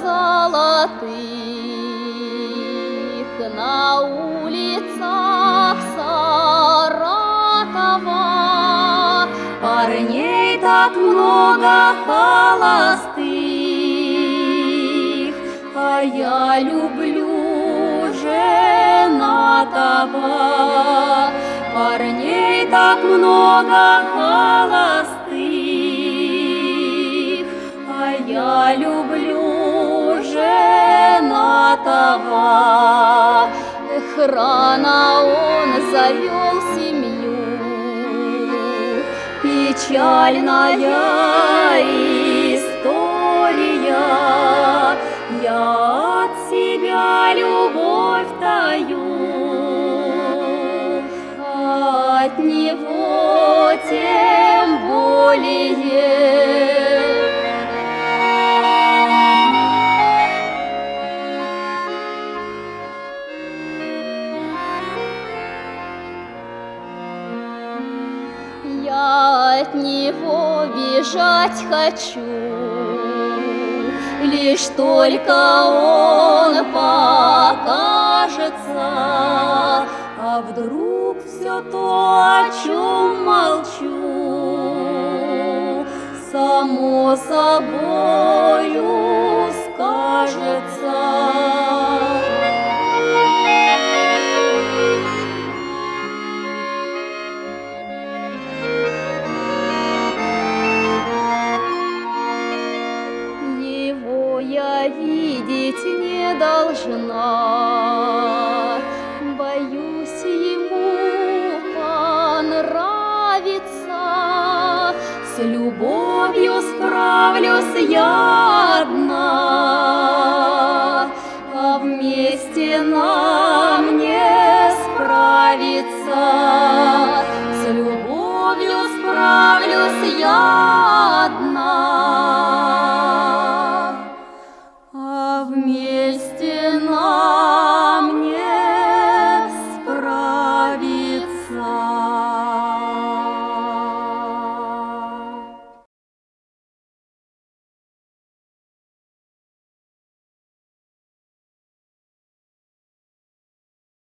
золотых на улицах Саратова. Парней так много холостых, а я люблю женатого. Парней так много холостых, а я люблю женатого. Эх, рано он завел семью, печальная история. Я от себя любовь таю, от него тем более. Я от него бежать хочу, лишь только он покажется. А вдруг все то, о чем молчу, само собою скажется. Я видеть не должна, боюсь ему понравиться. С любовью справлюсь я одна, а вместе нам не справиться. С любовью справлюсь я одна,